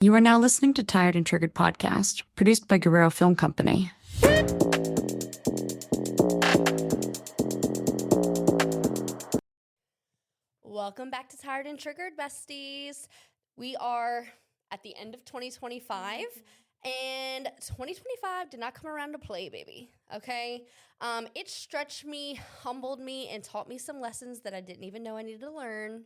You are now listening to Tired and Triggered Podcast, produced by Guerrero Film Company. Welcome back to Tired and Triggered, besties. We are at the end of 2025, and 2025 did not come around to play, baby, okay? It stretched me, humbled me, and taught me some lessons that I didn't even know I needed to learn,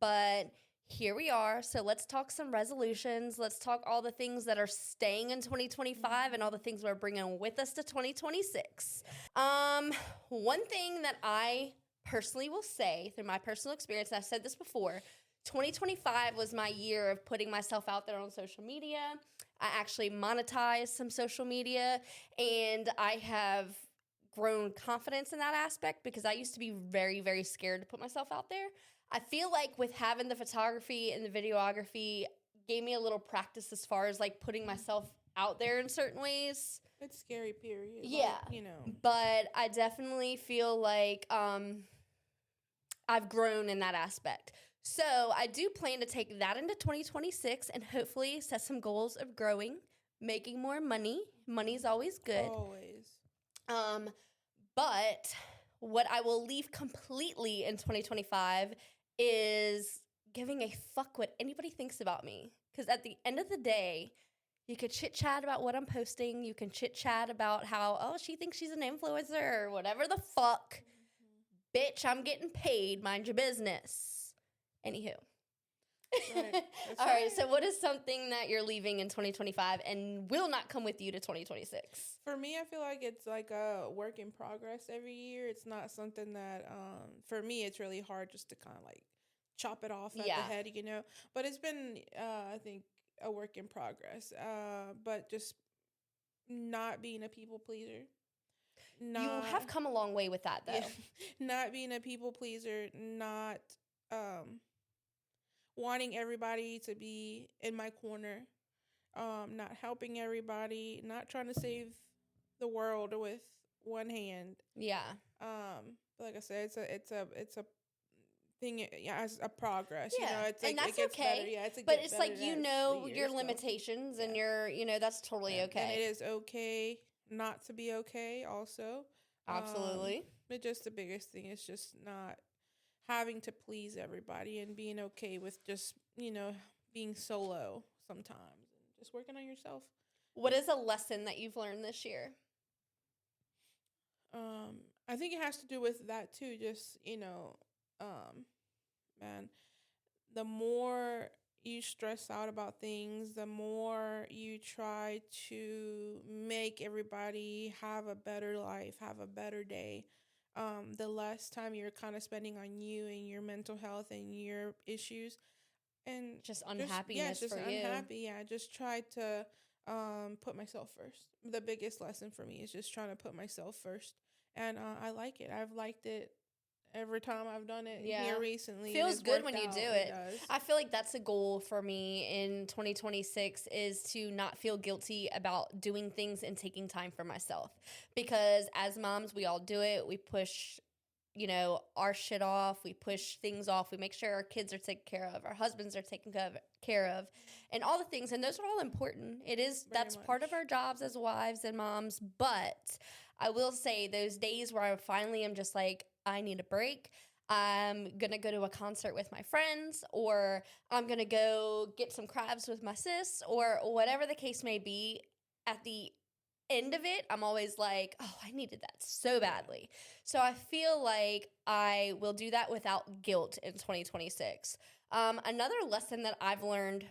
but here we are. So let's talk some resolutions. Let's talk all the things that are staying in 2025 and all the things we're bringing with us to 2026. One thing that I personally will say through my personal experience, and I've said this before, 2025 was my year of putting myself out there on social media. I actually monetized some social media, and I have grown confidence in that aspect because I used to be very, very scared to put myself out there. I feel like with having the photography and the videography gave me a little practice as far as like putting myself out there in certain ways. It's scary, period. Yeah. Like, But I definitely feel like I've grown in that aspect. So I do plan to take that into 2026 and hopefully set some goals of growing, making more money. Money's always good. Always. But what I will leave completely in 2025 is giving a fuck what anybody thinks about me. Because at the end of the day, you could chit chat about what I'm posting. You can chit chat about how, oh, she thinks she's an influencer or whatever the fuck. Bitch, I'm getting paid. Mind your business. Anywho. Right. All right. So, what is something that you're leaving in 2025 and will not come with you to 2026? For me, I feel like it's like a work in progress every year. It's not something that, for me, it's really hard just to kind of like chop it off at the head, But it's been, I think, a work in progress. But just not being a people pleaser. You have come a long way with that, though. Yeah, not being a people pleaser, not wanting everybody to be in my corner, not helping everybody, not trying to save the world with one hand. Yeah. Like I said, it's a thing, as a progress. Yeah, It's like and that's it gets okay. better. Yeah, but it's like your limitations, and yeah. your that's totally okay. And it is okay not to be okay. Also, Absolutely. But just the biggest thing is just not having to please everybody and being okay with just, being solo sometimes and just working on yourself. What is a lesson that you've learned this year? I think it has to do with that too. Just, man, the more you stress out about things, the more you try to make everybody have a better life, have a better day. The less time you're kind of spending on you and your mental health and your issues, and just unhappiness for you. Unhappy. Yeah, just try to put myself first. The biggest lesson for me is just trying to put myself first, and I like it. I've liked it every time I've done it here recently. Feels good when you do it. I feel like that's a goal for me in 2026 is to not feel guilty about doing things and taking time for myself. Because as moms, we all do it. We push, our shit off. We push things off. We make sure our kids are taken care of. Our husbands are taken care of. And all the things. And those are all important. That's part of our jobs as wives and moms. But I will say those days where I finally am just like, I need a break. I'm going to go to a concert with my friends, or I'm going to go get some crabs with my sis, or whatever the case may be. At the end of it, I'm always like, oh, I needed that so badly. So I feel like I will do that without guilt in 2026. Another lesson that I've learned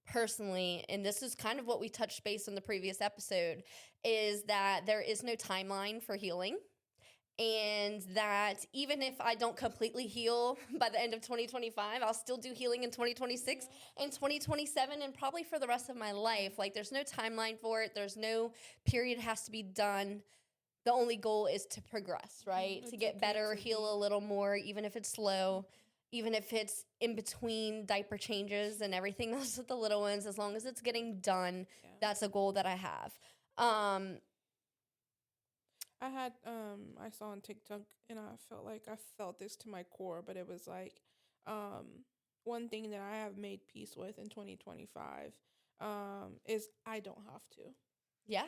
personally, and this is kind of what we touched base on the previous episode, is that there is no timeline for healing. And that even if I don't completely heal by the end of 2025, I'll still do healing in 2026 and 2027 and probably for the rest of my life. Like, there's no timeline for it. There's no period has to be done. The only goal is to progress, right? To get better, heal a little more, even if it's slow, even if it's in between diaper changes and everything else with the little ones. As long as it's getting done, that's a goal that I have. I saw on TikTok and I felt like I felt this to my core, but it was like, one thing that I have made peace with in 2025 is I don't have to. Yeah.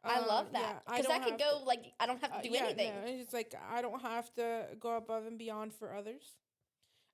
I love that. Because I could go, I don't have to do anything. No, it's like I don't have to go above and beyond for others.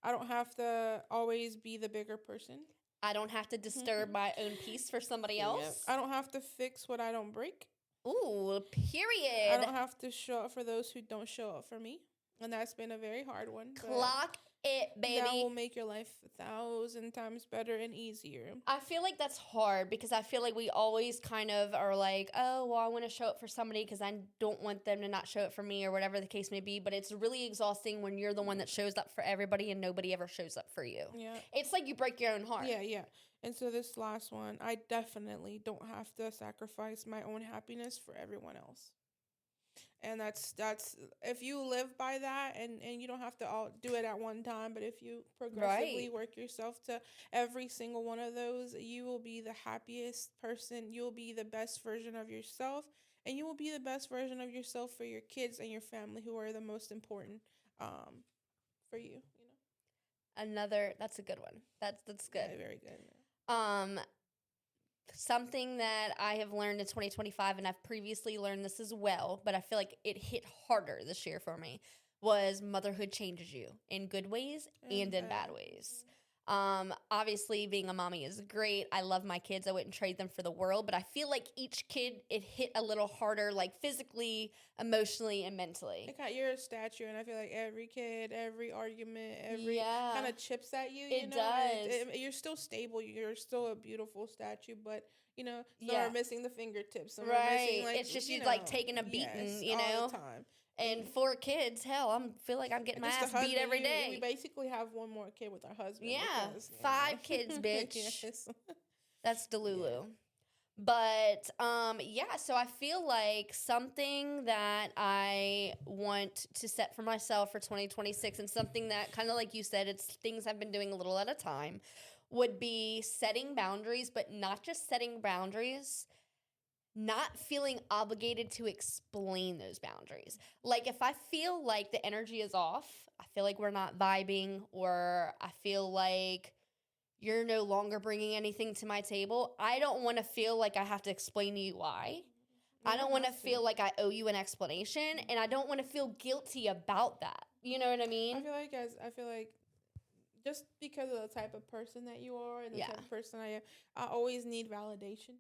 I don't have to always be the bigger person. I don't have to disturb my own peace for somebody else. I don't have to fix what I don't break. Ooh, period. I don't have to show up for those who don't show up for me. And that's been a very hard one. Clock it, baby. That will make your life 1,000 times better and easier. I feel like that's hard because I feel like we always kind of are like, oh, well, I want to show up for somebody because I don't want them to not show up for me or whatever the case may be. But it's really exhausting when you're the one that shows up for everybody and nobody ever shows up for you. Yeah. It's like you break your own heart. Yeah. And so this last one, I definitely don't have to sacrifice my own happiness for everyone else. And that's if you live by that and you don't have to all do it at one time, but if you progressively work yourself to every single one of those, you will be the happiest person. You'll be the best version of yourself, and you will be the best version of yourself for your kids and your family, who are the most important for you, That's a good one. That's good. Yeah, very good. Something that I have learned in 2025, and I've previously learned this as well, but I feel like it hit harder this year for me, was motherhood changes you in good ways and in bad ways. Obviously, being a mommy is great. I love my kids. I wouldn't trade them for the world, but I feel like each kid, it hit a little harder, like physically, emotionally, and mentally. Like you're a statue, and I feel like every kid, every argument, every kind of chips at you. It does. You're still stable. You're still a beautiful statue, but some are missing the fingertips. Some are missing, it's just you taking a beating, all the time. And 4 kids, hell, I feel like I'm getting my ass beat every day. We basically have one more kid with our husband. Yeah, 5 kids, bitch. Yes. That's delulu. But, so I feel like something that I want to set for myself for 2026, and something that, kind of like you said, it's things I've been doing a little at a time, would be setting boundaries, but not just setting boundaries, not feeling obligated to explain those boundaries. Like if I feel like the energy is off, I feel like we're not vibing, or I feel like you're no longer bringing anything to my table, I don't want to feel like I have to explain to you why. I don't want to feel like I owe you an explanation, and I don't want to feel guilty about that. You know what I mean? I feel like just because of the type of person that you are and the type of person I am, I always need validation.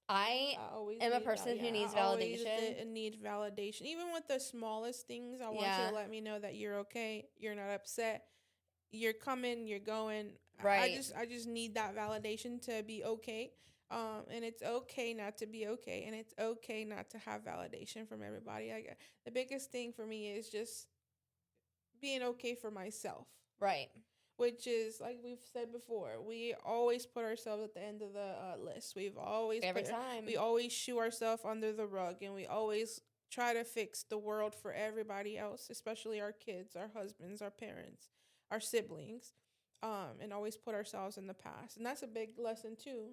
I am a person who needs validation. I need validation. Even with the smallest things, I want you to let me know that you're okay, you're not upset, you're coming, you're going. Right. I just need that validation to be okay. And it's okay not to be okay, and it's okay not to have validation from everybody. The biggest thing for me is just being okay for myself. Right. Which is, like we've said before, we always put ourselves at the end of the list. We always shoo ourselves under the rug, and we always try to fix the world for everybody else, especially our kids, our husbands, our parents, our siblings, and always put ourselves in the past. And that's a big lesson too.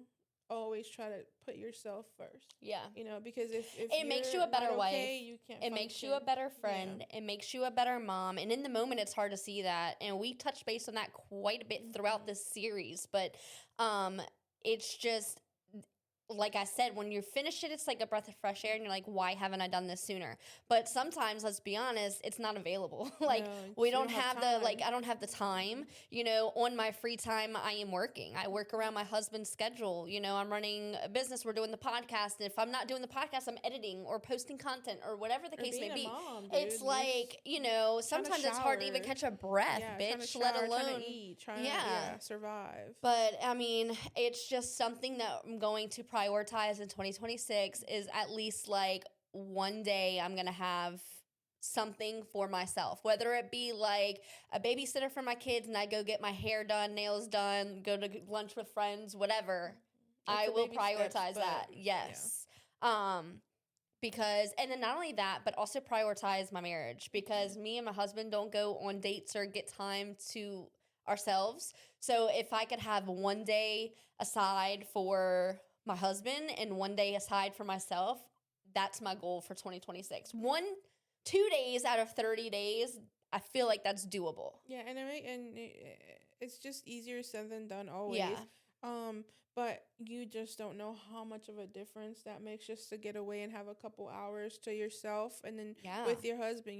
Always try to put yourself first. Yeah. Because if it makes you a better wife. You can't it makes you a better friend. Yeah. It makes you a better mom. And in the moment, it's hard to see that. And we touched base on that quite a bit throughout this series. But it's just, like I said, when you finish it, it's like a breath of fresh air, and you're like, why haven't I done this sooner? But sometimes, let's be honest, it's not available. We don't have I don't have the time. On my free time, I am working. I work around my husband's schedule. I'm running a business. We're doing the podcast. And if I'm not doing the podcast, I'm editing or posting content or whatever the case may be. Mom, it's like, sometimes it's hard to even catch a breath, bitch, let alone trying to eat, trying to survive. But I mean, it's just something that I'm going to prioritize in 2026 is at least like one day I'm going to have something for myself, whether it be like a babysitter for my kids and I go get my hair done, nails done, go to lunch with friends, whatever. I will prioritize that. Yes. Yeah. Because, and then not only that, but also prioritize my marriage, because me and my husband don't go on dates or get time to ourselves. So if I could have one day aside for my husband and one day aside for myself, that's my goal for 2026. 2 days out of 30 days, I feel like that's doable. Yeah, and it's just easier said than done always. Yeah. But you just don't know how much of a difference that makes just to get away and have a couple hours to yourself, and then Yeah. with your husband,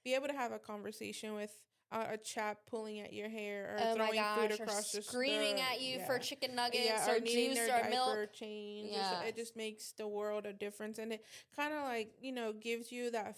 be able to have a conversation with a chap pulling at your hair or Oh my throwing gosh, food across or the screaming at you for chicken nuggets or or needing juice their or milk. diaper change. Yeah. It just makes the world a difference, and it kind of like gives you that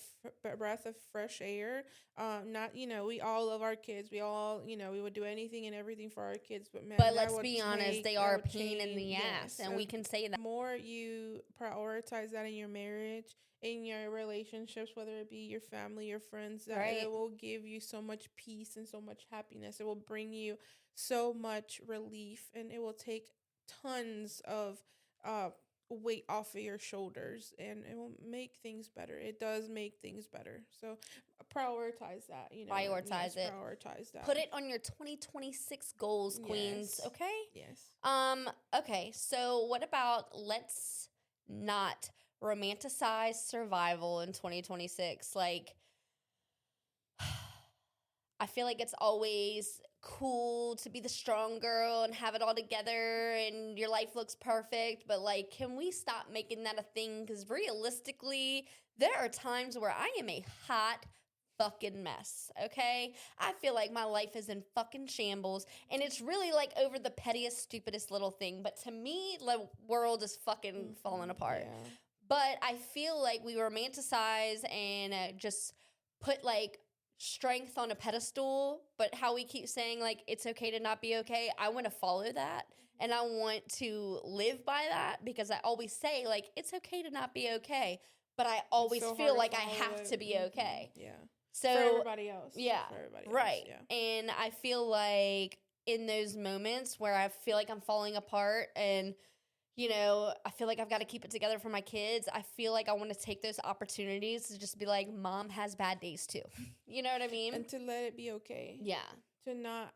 breath of fresh air. Not we all love our kids. We all we would do anything and everything for our kids, but man, But let's be honest, they are a pain in the ass, yes, and we can say that. The more you prioritize that in your marriage, in your relationships, whether it be your family, your friends, that Right. it will give you so much peace and so much happiness. It will bring you so much relief, and it will take tons of weight off of your shoulders, and it will make things better. It does make things better. So prioritize that. Prioritize it. Prioritize that. Put it on your 2026 goals, queens. Yes. Okay. Yes. Okay. So what about let's not romanticize survival in 2026? Like, I feel like it's always cool to be the strong girl and have it all together and your life looks perfect. But, like, can we stop making that a thing? Because realistically, there are times where I am a hot fucking mess, okay? I feel like my life is in fucking shambles, and it's really, like, over the pettiest, stupidest little thing. But to me, the world is fucking falling apart. Yeah. But I feel like we romanticize and just put, like, strength on a pedestal, but how we keep saying, like, it's okay to not be okay. I want to follow that, and I want to live by that, because I always say, like, it's okay to not be okay, but I always so feel hard to like I follow have it. to be okay. Yeah. So for everybody else. yeah, For everybody right. else. Yeah. And I feel like in those moments where I feel like I'm falling apart and I feel like I've got to keep it together for my kids, I feel like I want to take those opportunities to just be like, mom has bad days too. You know what I mean? And to let it be okay. Yeah. To not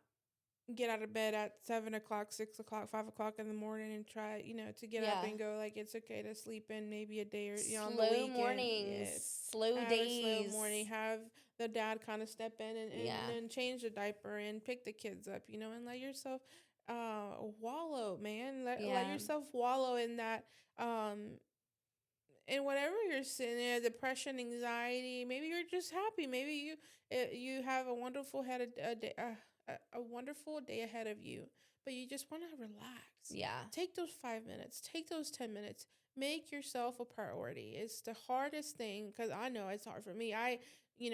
get out of bed at 7 o'clock, 6 o'clock, 5 o'clock in the morning and try, to get up and go, like, it's okay to sleep in maybe a day or, on the weekend. Slow mornings, Yes. slow Have days. a slow morning. Have the dad kind of step in and change the diaper and pick the kids up, and let yourself wallow, man. Let yourself wallow in that, in whatever you're sitting there, depression, anxiety. Maybe you're just happy. Maybe you have a wonderful a wonderful day ahead of you, but you just want to relax. Yeah. Take those 5 minutes. Take those 10 minutes. Make yourself a priority. It's the hardest thing, because I know it's hard for me. I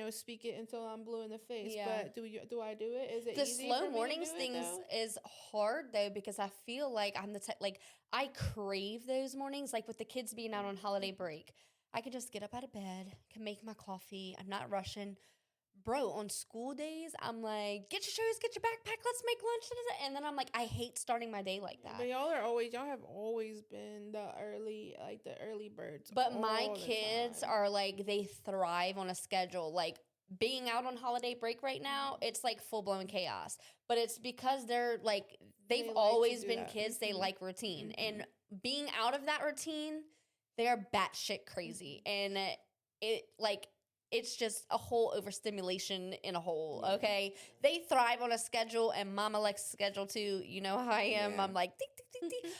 speak it until I'm blue in the face. Yeah. But do I do it? Is it The easy slow for me mornings to do things it, though? is hard though, because I feel like I'm the type, like, I crave those mornings, like with the kids being out on holiday break. I can just get up out of bed, can make my coffee. I'm not rushing. Bro, on school days, I'm like, get your shoes, get your backpack, let's make lunch. And then I'm like, I hate starting my day like that. But y'all have always been the early birds. But my all the kids time. are like, they thrive on a schedule. Like, being out on holiday break right now, it's like full-blown chaos. But it's because they're like, they've They like to always do been that. kids. They Mhm. like routine. Mhm. And being out of that routine, they are batshit crazy. And it's just a whole overstimulation in a whole, Yeah. okay? They thrive on a schedule, and mama likes schedule too. You know how I am. Yeah. I'm like, tick, tick, tick, tick.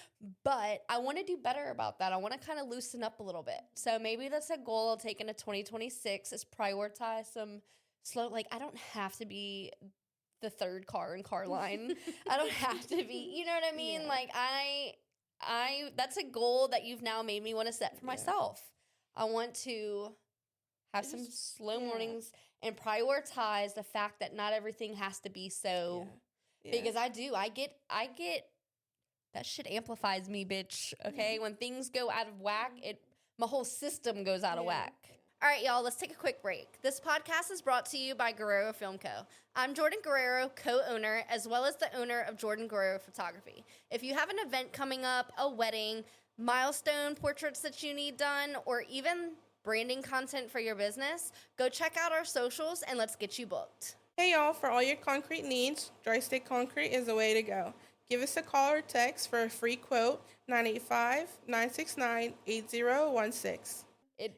But I want to do better about that. I want to kind of loosen up a little bit. So maybe that's a goal I'll take into 2026, is prioritize some slow, like, I don't have to be the third car in car line. I don't have to be, you know what I mean? Yeah. Like, I that's a goal that you've now made me want to set for Yeah. myself. I want to have some Just- slow yeah. mornings and prioritize the fact that not everything has to be so, Yeah. because I get that shit amplifies me, bitch. Okay, when things go out of whack, my whole system goes out of Yeah. whack. All right, y'all, let's take a quick break. This podcast is brought to you by Guerrero Film Co. I'm Jordan Guerrero, co-owner, as well as the owner of Jordan Guerrero Photography. If you have an event coming up, a wedding, milestone portraits that you need done, or even branding content for your business, go check out our socials and let's get you booked. Hey y'all, for all your concrete needs, Dry Stick Concrete is the way to go. Give us a call or text for a free quote, 985-969-8016.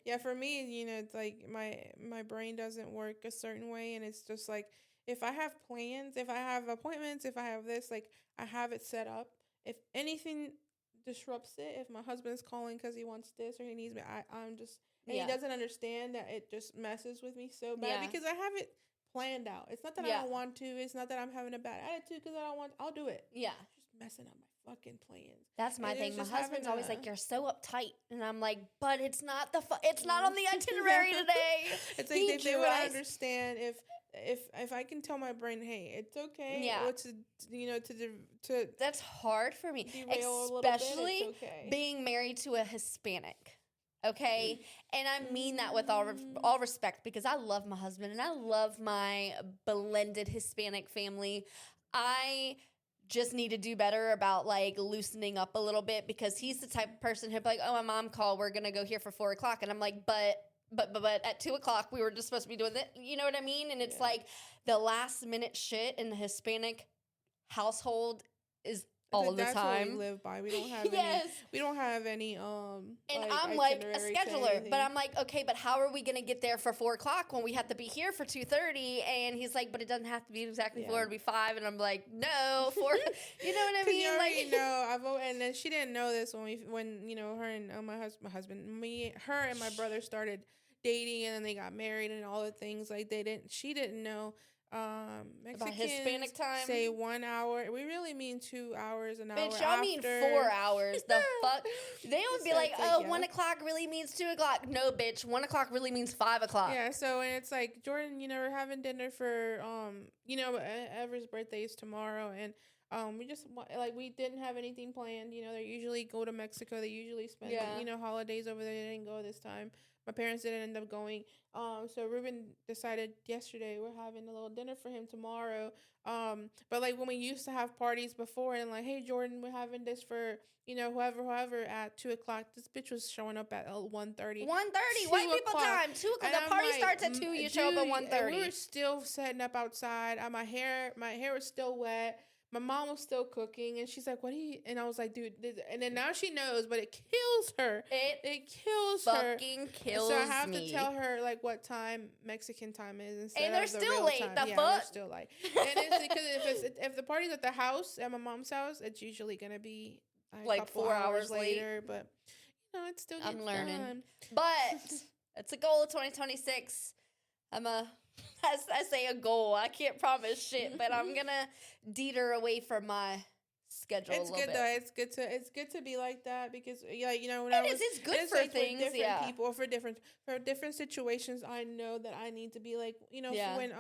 Yeah, for me, it's like my brain doesn't work a certain way, and it's just like if I have plans, if I have appointments, if I have this, like I have it set up. If anything disrupts it, if my husband's calling because he wants this or he needs me, I'm just and he doesn't understand that it just messes with me so bad because I have it planned out. It's not that I don't want to. It's not that I'm having a bad attitude because I don't want. I'll do it. Yeah, just messing up my fucking plans. That's my thing. My husband's always like, "You're so uptight," and I'm like, "But it's not it's not on the itinerary today." It's like they would understand if I can tell my brain, "Hey, it's okay." Yeah. To that's hard for me, especially being married to a Hispanic. Okay, and I mean that with all respect because I love my husband and I love my blended Hispanic family. I just need to do better about like loosening up a little bit because he's the type of person who'd be like, "Oh, my mom called. We're gonna go here for 4:00," and I'm like, "But at 2:00 we were just supposed to be doing that." You know what I mean? And it's like the last minute shit in the Hispanic household is all the that's time. What we live by. We don't have any. We don't have any. And I'm like a scheduler, but I'm like, okay, but how are we gonna get there for 4:00 when we have to be here for 2:30? And he's like, but it doesn't have to be exactly 4; it'll be 5. And I'm like, no, 4. You know what I mean? You already know. And then she didn't know this when her and my husband, her and my brother started dating, and then they got married and all the things like she didn't know. Mexicans about Hispanic time say 1 hour. We really mean 2 hours an hour. Bitch, y'all mean 4 hours. The fuck? They would be like, oh, 1:00 really means 2:00. No, bitch. 1:00 really means 5:00. Yeah. So and it's like Jordan, we're having dinner for Ever's birthday is tomorrow, and we just we didn't have anything planned. They usually go to Mexico. They usually spend holidays over there. They didn't go this time. My parents didn't end up going. So Ruben decided yesterday we're having a little dinner for him tomorrow. But like when we used to have parties before and like, hey Jordan, we're having this for whoever at 2:00. This bitch was showing up at 1:30. 1:30, white people time. 2:00. The party starts at 2:00. You show up at 1:30. We were still setting up outside. My hair was still wet. My mom was still cooking, and she's like, "What do you?" And I was like, "Dude," and then now she knows, but it kills her. It kills her. Fucking kills me. So I have to tell her like what time Mexican time is instead and they're of the still real late. time. The Yeah, fuck? they're still late. And it's because if the party's at the house, at my mom's house, it's usually gonna be like 4 hours later. But it's still I'm learning. done. But it's a goal of 2026. I say a goal. I can't promise shit, but I'm gonna deter away from my schedule. It's a little good bit. though. It's good to be like that because when it's good for things. For different people for different situations. I know that I need to be like when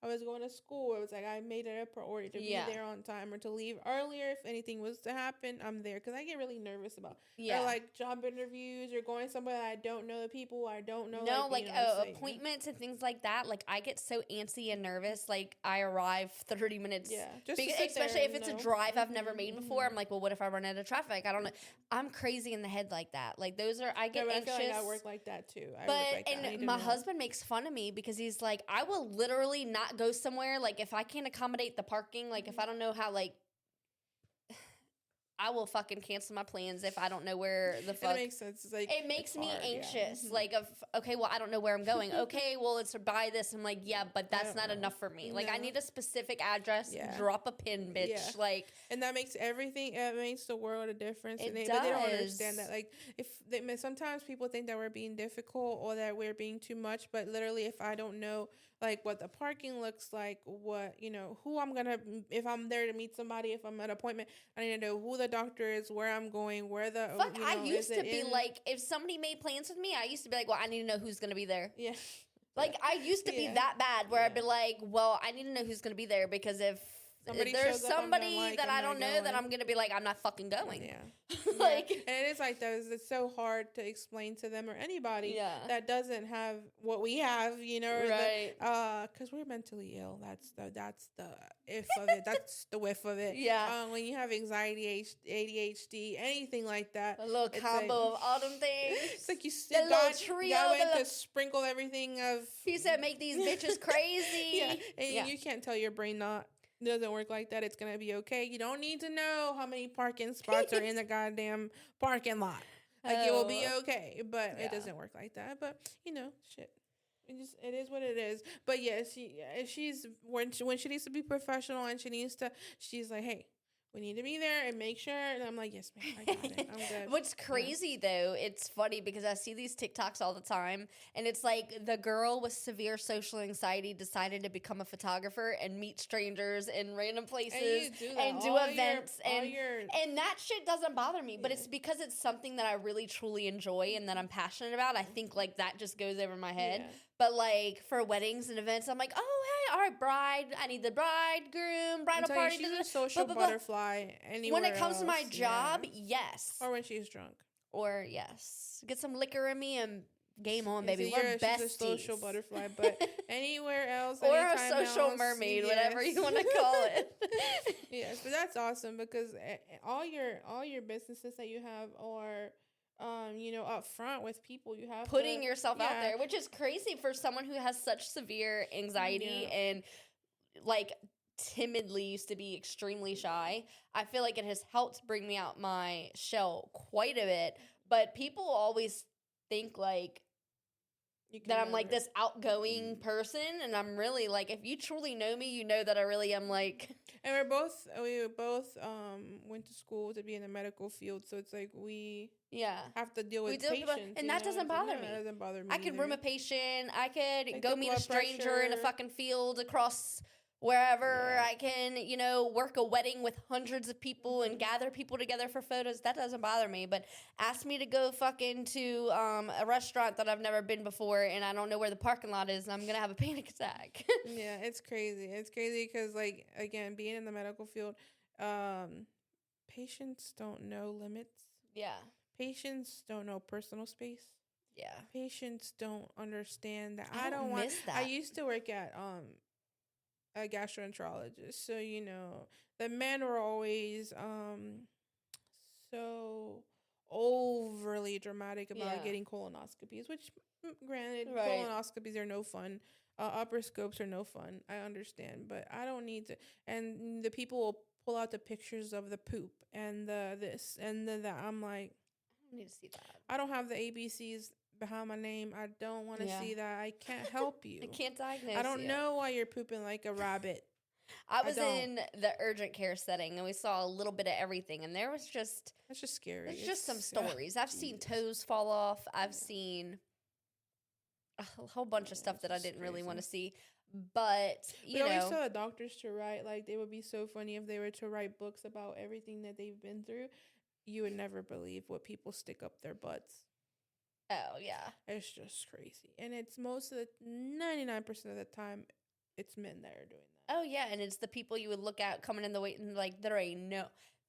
I was going to school, it was like I made it a priority to be there on time or to leave earlier if anything was to happen. I'm there because I get really nervous about or like job interviews or going somewhere that I don't know the people. I don't know. No, appointments and things like that. Like I get so antsy and nervous. Like I arrive 30 minutes. Yeah, especially if it's a drive I've never made before. I'm like, well, what if I run out of traffic? I don't know. I'm crazy in the head like that. Like those are I get anxious. I feel like I work like that too. My husband makes fun of me because he's like, I will literally not go somewhere like if I can't accommodate the parking, like if I don't know how, like I will fucking cancel my plans if I don't know where the fuck. It makes sense. It's like it makes me hard, anxious. Like okay, well I don't know where I'm going. Okay, well it's to buy this. I'm like, yeah, but that's not enough for me. Like I need a specific address. Drop a pin, bitch. Yeah. Like, and that makes everything. It makes the world a difference. It does. But they don't understand that. Like sometimes people think that we're being difficult or that we're being too much. But literally, if I don't know like what the parking looks like, what who I'm gonna if I'm there to meet somebody, if I'm at an appointment, I need to know who the doctor is, where I'm going, where the fuck. I used to be like, if somebody made plans with me, I used to be like, well, I need to know who's gonna be there. Yeah. Like I used to be that bad where I'd be like, well, I need to know who's gonna be there because if there's somebody that I don't know, then I'm gonna be like, I'm not fucking going. Yeah. Like, and it is like that. It's so hard to explain to them or anybody that doesn't have what we have, right? Because we're mentally ill. That's the if of it. That's the whiff of it. Yeah. When you have anxiety, ADHD, anything like that, a little combo of all them things. It's like God went to sprinkle everything of. He said, "Make these bitches crazy." And you can't tell your brain not. Doesn't work like that. It's gonna be okay. You don't need to know how many parking spots are in the goddamn parking lot. Like it will be Oh. okay, but Yeah. it doesn't work like that. But shit. It is what it is. But yes, she's when she needs to be professional and she's like, hey, we need to be there and make sure. And I'm like, yes, ma'am, I got it. I'm good. What's crazy though, it's funny because I see these TikToks all the time, and it's like the girl with severe social anxiety decided to become a photographer and meet strangers in random places and do events, and that shit doesn't bother me. But it's because it's something that I really truly enjoy and that I'm passionate about. I think like that just goes over my head. Yeah. But like for weddings and events, I'm like, oh hey, all right, bride. I need the bridegroom, bridal party. She's a social butterfly. Anywhere When it comes to my else, job, yeah. yes. Or when she's drunk. Or yes, get some liquor in me and game on, Yeah, baby. so We're besties. she's a social butterfly, but anywhere else, or a anytime social else, mermaid, yes. whatever you want to call it. Yes, but that's awesome because all your businesses that you have are up front with people. You have Putting yourself out yeah. there, which is crazy for someone who has such severe anxiety Yeah. and like timidly used to be extremely shy. I feel like it has helped bring me out my shell quite a bit, but people always think like that I'm like this outgoing person, and I'm really like, if you truly know me, you know that I really am like. And we both went to school to be in the medical field, so it's like we have to deal with patients, and that doesn't bother me. That doesn't bother me. I could room a patient. I could Like go meet a stranger in a fucking field across wherever. Yeah. I can, work a wedding with hundreds of people and gather people together for photos. That doesn't bother me. But ask me to go fucking to a restaurant that I've never been before and I don't know where the parking lot is and I'm going to have a panic attack. Yeah, it's crazy. It's crazy because, like, again, being in the medical field, patients don't know limits. Yeah. Patients don't know personal space. Yeah. Patients don't understand that. I don't miss that. I used to work at a gastroenterologist, so the men were always so overly dramatic about getting colonoscopies, which granted, colonoscopies are no fun. Upper scopes are no fun. I understand, but I don't need to. And the people will pull out the pictures of the poop and the this and the that. I'm like, I don't need to see that. I don't have the ABCs behind my name. I don't want to see that. I can't help you. I can't diagnose I don't know why you're pooping like a rabbit. I was in the urgent care setting and we saw a little bit of everything, and there was just that's just scary. It's just some stories. I've seen toes fall off. I've seen a whole bunch of stuff that I didn't really want to see. But we always tell the doctors to write, like, they would be so funny if they were to write books about everything that they've been through. You would never believe what people stick up their butts. Oh, yeah. It's just crazy. And it's 99% of the time, it's men that are doing that. Oh, yeah. And it's the people you would look at coming in the wait and like, there ain't no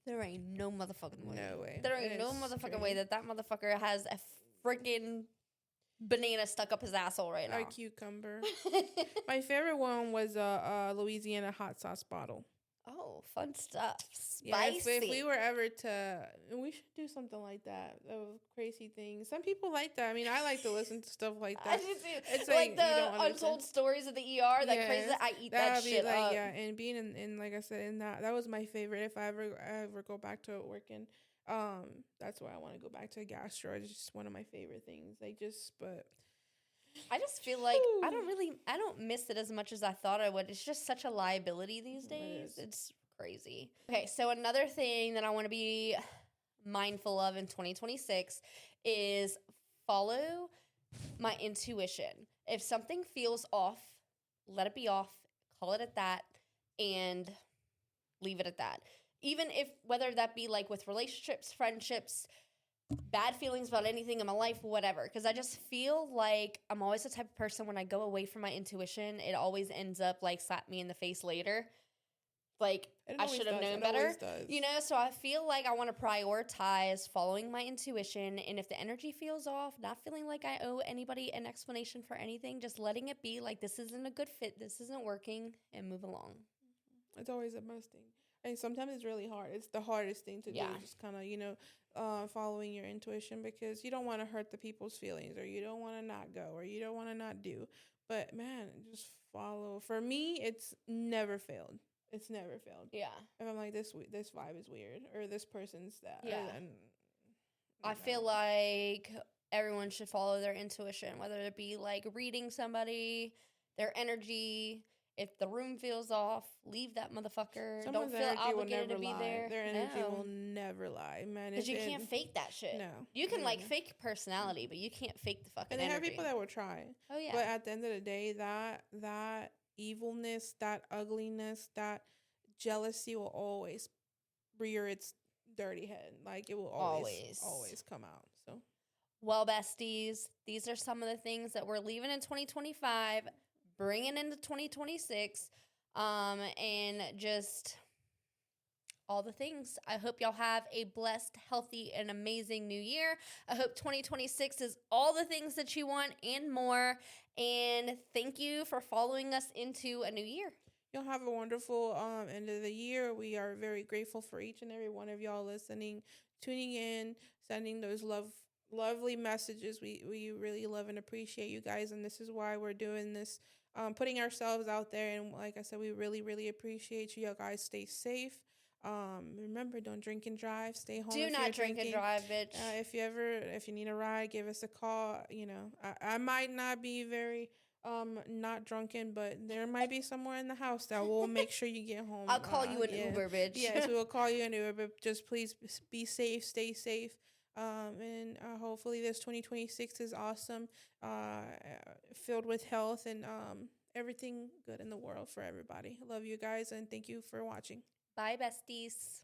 motherfucking way. No way. There ain't no motherfucking way that motherfucker has a freaking banana stuck up his asshole right now. A cucumber. My favorite one was a Louisiana hot sauce bottle. Oh, fun stuff. Spicy. Yeah, if we were ever we should do something like that. Of crazy things. Some people like that. I mean, I like to listen to stuff like that. I do too. It's like the untold stories of the ER. That crazy. I eat that shit up. Yeah, and being in like I said, in that was my favorite. If I ever go back to working, that's why I want to go back to gastro. It's just one of my favorite things. But I just feel like I don't miss it as much as I thought I would. It's just such a liability these days. It's crazy. Okay, so another thing that I want to be mindful of in 2026 is follow my intuition. If something feels off, let it be off, call it at that, and leave it at that. Even if, whether that be like with relationships, friendships, bad feelings about anything in my life, whatever. Because I just feel like I'm always the type of person, when I go away from my intuition, it always ends up like slap me in the face later. Like, I should have known better. So I feel like I want to prioritize following my intuition. And if the energy feels off, not feeling like I owe anybody an explanation for anything, just letting it be like, this isn't a good fit, this isn't working, and move along. It's always the best thing. And sometimes it's really hard. It's the hardest thing to do. Just kind of, following your intuition, because you don't want to hurt the people's feelings, or you don't want to not go, or you don't want to not do. But man, just follow. For me, it's never failed. It's never failed. Yeah. If I'm like, this vibe is weird, or this person's that. Yeah. I feel like everyone should follow their intuition, whether it be like reading somebody, their energy. If the room feels off, leave that motherfucker. Someone's Don't feel energy will obligated never to be lie. there. Their energy No. will never lie, man. Because you can't fake that shit. No. You can like fake personality, but you can't fake the fucking And they have energy. people that will try. Oh yeah. But at the end of the day, that evilness, that ugliness, that jealousy will always rear its dirty head. Like it will always come out. So Well, besties, these are some of the things that we're leaving in 2025, bringing into 2026, and just all the things. I hope y'all have a blessed, healthy, and amazing new year. I hope 2026 is all the things that you want and more. And thank you for following us into a new year. y'all have a wonderful end of the year. We are very grateful for each and every one of y'all listening, tuning in, sending those lovely messages. We really love and appreciate you guys, and this is why we're doing this, putting ourselves out there. And like I said, we really appreciate you. Y'all guys stay safe. Remember, don't drink and drive. Stay home. Do not drink and drive, bitch. If you need a ride, give us a call. You know, I might not be very not drunken, but there might be somewhere in the house that will make sure you get home. I'll call you an Uber, bitch. Yes, we will call you an Uber, but just please be safe, stay safe. And hopefully this 2026 is awesome, filled with health and everything good in the world for everybody. Love you guys, and thank you for watching. Bye, besties.